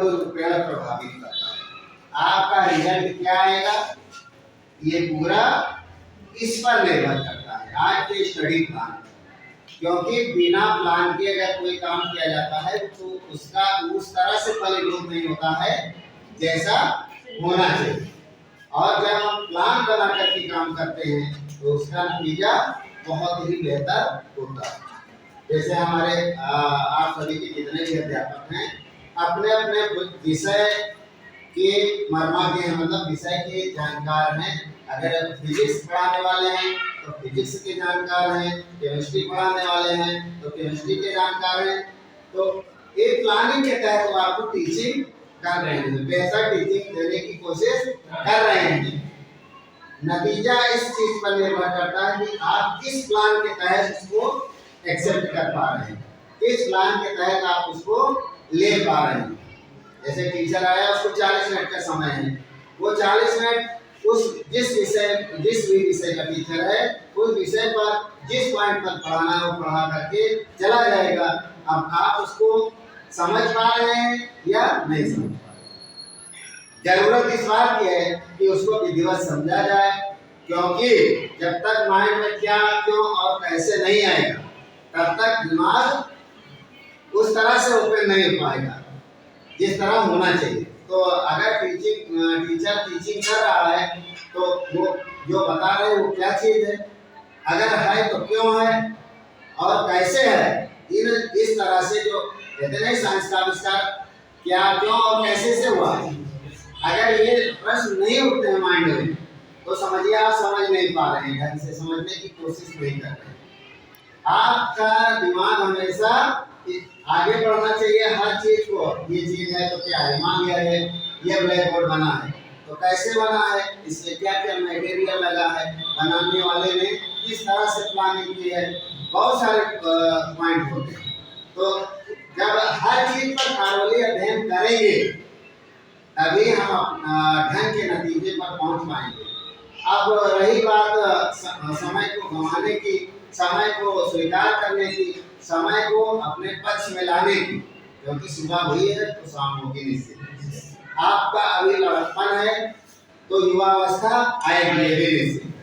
रूपेण प्रभावित करता है। आपका रिजल्ट क्या आएगा, ये पूरा इस पर निर्भर करता है, आज के स्टडी प्लान। क्योंकि बिना प्लान के अगर कोई काम किया जाता है तो उसका उस तरह से फलीभूत नहीं होता है जैसा होना चाहिए। और जब हम प्लान बना करके काम करते हैं तो उसका नतीजा बहुत ही बेहतर होता है। जैसे हमारे आप सभी के जितने भी अध्यापक हैं अपने अपने विषय के मर्माज्ञ हैं, मतलब विषय के जानकार हैं। अगर फिजिक्स पढ़ाने वाले हैं तो फिजिक्स के जानकार हैं, केमिस्ट्री पढ़ाने वाले हैं तो केमिस्ट्री के जानकार हैं। तो एक प्लानिंग के तहत वो आपको टीचिंग कर रहे हैं, बेहतर टीचिंग देने की कोशिश कर रहे हैं। नतीजा इस चीज पर निर्भर करता है कि आप किस प्लान के तहत उसको एक्सेप्ट कर पा रहे हैं, किस प्लान के तहत आप उसको ले पा रहे हैं। जैसे टीचर आया, उसको 40 मिनट का समय है, वो 40 मिनट उस जिस भी विषय का टीचर है उस विषय पर जिस पॉइंट पर पढ़ाना है वो पढ़ा करके चला जाएगा। अब आप उसको समझ पा रहे हैं या नहीं समझ पा रहे। जरूरत इस बात की है कि उसको विधिवत समझा जाए, क्योंकि जब तक माइंड में क्या, क्यों और कैसे नहीं आएगा तब तक दिमाग उस तरह से ओपन नहीं हो पाएगा जिस तरह होना चाहिए। तो अगर टीचर टीचिंग कर रहा है तो वो जो बता रहे हैं वो क्या चीज है, अगर है तो क्यों है और कैसे है, इस तरह से जो कहते हैं साइंस का आविष्कार क्या, क्यों और कैसे से हुआ, अगर ये प्रश्न नहीं उठते हैं माइंड में तो समझिए आप समझ नहीं पा रहे हैं, ढंग से समझने की कोशिश नहीं कर रहे हैं। आपका दिमाग हमेशा आगे बढ़ना चाहिए हर चीज को। ये चीज है तो क्या है, मान लिया है ये ब्लैक बोर्ड बना है तो कैसे बना है, इसमें क्या क्या मटेरियल लगा है, बनाने वाले ने किस तरह से प्लानिंग की है, बहुत सारे पॉइंट होते हैं। तो जब हर चीज पर खाली अध्ययन करेंगे तभी हम ढंग के नतीजे पर पहुंच पाएंगे। अब रही बात समय को गंवाने की, समय को स्वीकार करने की, समय को अपने पक्ष में लाने की, क्योंकि सुबह हुई है तो शाम होगी निश्चित। आपका अभी लड़कपन है तो युवावस्था आएगी ये भी निश्चित,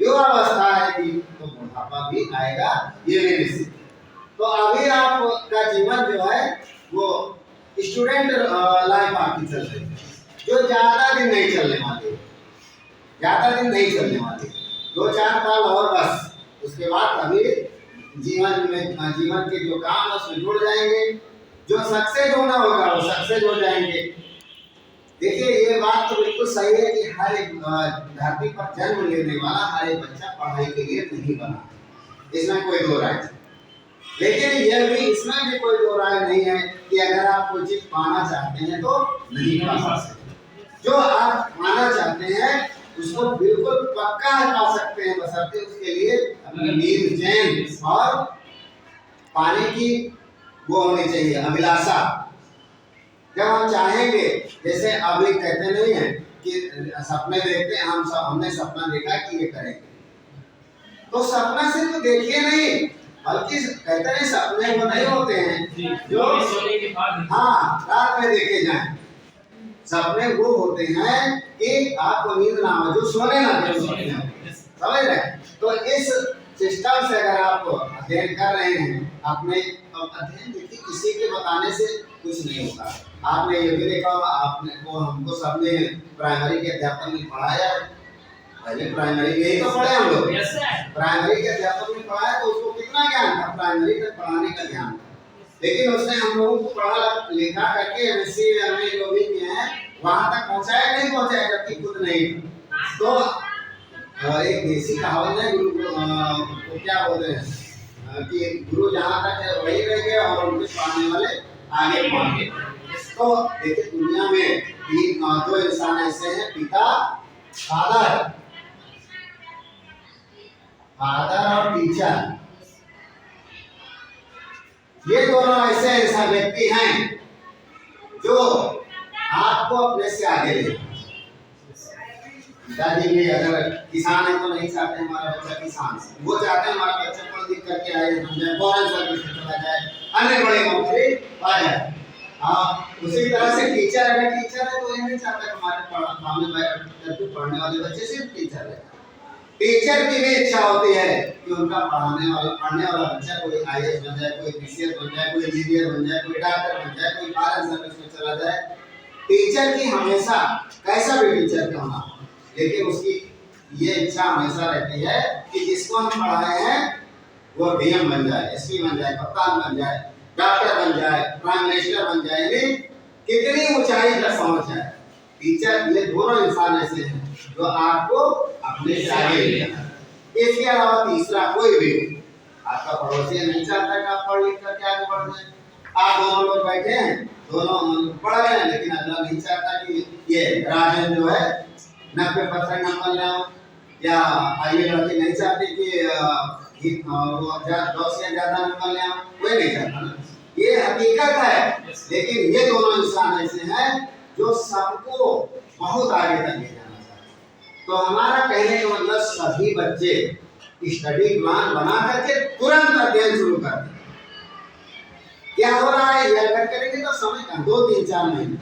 युवावस्था आएगी तो बुढ़ापा भी आएगा ये भी निश्चित। तो अभी आपका जीवन जो है वो स्टूडेंट लाइफ आपकी चल रही है, जो ज्यादा दिन नहीं चलने वाली, ज्यादा दिन नहीं चलने वाली, 2-4 साल और बस, उसके बाद अभी जीवन के जो काम है उसमें जुड़ जाएंगे, जो सक्सेस होना होगा वो सक्सेस हो जाएंगे। देखिए ये बात तो बिल्कुल सही है कि हर एक धरती पर जन्म लेने वाला हर एक बच्चा पढ़ाई के लिए नहीं बना, इसमें कोई दो राय नहीं। लेकिन यह भी, इसमें भी कोई दो राय नहीं है कि अगर आप कोई चीज पाना चाहते हैं तो नहीं पा सकते। जो आप पाना चाहते हैं उसको बिल्कुल पक्का पा सकते हैं, बशर्ते उसके लिए अपनी नींद, चैन और पाने की वो होनी चाहिए अभिलाषा। जब हम चाहेंगे, जैसे अभी कहते नहीं है कि सपने देखते हैं, हमने सपना देखा कि ये करेंगे, तो सपना सिर्फ देखिए नहीं बल्कि कहते हैं सपने वो नहीं होते हैं जो सोने के बाद हाँ रात में देखे जाएं। सपने वो होते हैं कि आपको नींद ना हो, जो सोने ना दे, समझ रहे। तो इस सिस्टम से अगर आप अध्ययन कर रहे हैं अपने, अध्ययन देखिए किसी के बताने से कुछ नहीं होता। आपने ये भी देखा, आपने को हमको सबने प्राइमरी के अध्यापक ने पढ़ाया, पहले प्राइमरी में ही तो पढ़े हम लोग, प्राइमरी के अध्यापक ने पढ़ाया तो उसको कितना ज्ञान था, प्राइमरी तक पढ़ाने का ज्ञान, लेकिन उसने हम लोगों को पढ़ा लिखा करके एमएससी में जो भी किए हैं वहां तक पहुंचाया नहीं पहुंचाया, जबकि खुद नहीं। तो एक देसी कहावत है, गुरु को क्या बोलते हैं कि गुरु जहाँ तक है वही रह गए और उनके पढ़ाने वाले आगे पहुंच गए। तो देखिए दुनिया में 2 इंसान ऐसे हैं, पिता फादर और टीचर, ये दोनों ऐसे व्यक्ति हैं जो आपको अपने से आगे ले। पिताजी भी अगर किसान है तो नहीं चाहते हमारा बच्चा किसान से, वो चाहते हैं हमारा बच्चा पढ़ लिख करके आए, फॉरेन सर्विस में चला जाए, अन्य बड़े नौकरी पा जाए। उसी तरह से टीचर अगर टीचर है तो ये नहीं चाहता कि हमारे सामने पढ़ने वाले बच्चे सिर्फ टीचर है। टीचर की भी इच्छा होती है कि उनका पढ़ने वाला बच्चा कोई आईएएस बन जाए, कोई पीसीएस बन जाए, कोई इंजीनियर बन जाए, कोई डॉक्टर बन जाए, कोई फॉरेन सर्विस में चला जाए। टीचर की हमेशा कैसा भी टीचर क्यों ना हो, लेकिन उसकी ये इच्छा हमेशा रहती है कि जिसको हम पढ़ाए हैं वो डीएम बन जाए, एसपी बन जाए, कप्तान बन जाए, डॉक्टर बन जाए, प्राइम मिनिस्टर बन जाए, यानी कितनी ऊंचाई तक पहुंच जाए। टीचर ये दोनों इंसान ऐसे हैं जो आपको अपने से आगे ले जाना। इसके अलावा तीसरा कोई भी आपका पड़ोसी नहीं चाहता कि आप पढ़ लिख करके आगे बढ़ जाए। आप दोनों लोग बैठे हैं, दोनों पढ़ रहे हैं, लेकिन अगला नहीं चाहता कि ये राजन जो है 90% नंबर ले आओ, या ये लड़की नहीं चाहती कि वो 10 से ज्यादा नंबर ले आओ, कोई नहीं चाहता ना। ये हकीकत है। लेकिन ये दोनों इंसान ऐसे हैं जो सबको बहुत आगे तक ले जाना चाहते हैं। तो हमारा कहने का मतलब सभी बच्चे स्टडी प्लान बना करके तुरंत अध्ययन शुरू कर दें। क्या हो रहा है, ये अगर करेंगे तो समय कम, 2-3-4 महीने,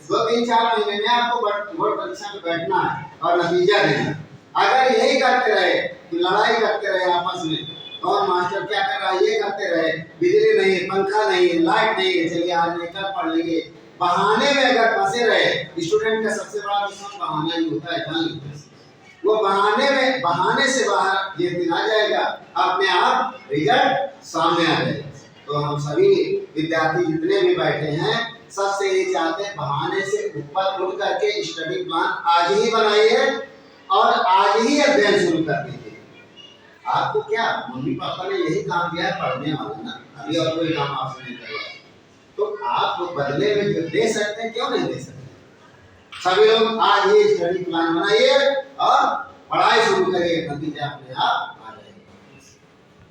2-3-4 महीने में आपको बोर्ड परीक्षा में बैठना है और नतीजा देना। अगर यही करते रहे कि लड़ाई करते रहे आपस में, और मास्टर क्या कर रहा है ये करते रहे, बिजली नहीं है, पंखा नहीं है, लाइट नहीं है, चलिए आज नहीं कल पढ़ लेंगे, बहाने में अगर फंसे रहे। स्टूडेंट का सबसे बड़ा दुश्मन बहाना ही होता है, जान लीजिए। वो बहाने से बाहर ये दिन आ जाएगा, अपने आप रिजल्ट सामने आ जाएगा। तो हम सभी विद्यार्थी जितने भी बैठे हैं सबसे ये चाहते हैं बहाने से ऊपर उठ करके स्टडी प्लान आज ही बनाइए और आज ही अध्ययन शुरू कर दीजिए। आपको क्या मम्मी पापा ने यही काम दिया है, पढ़ने वाला ना, अभी और कोई काम आपसे नहीं करवाया, तो आप बदले में जो दे सकते हैं क्यों नहीं दे सकते। सभी लोग आज ही स्टडी प्लान बनाइए और पढ़ाई शुरू करिए, नतीजा अपने आप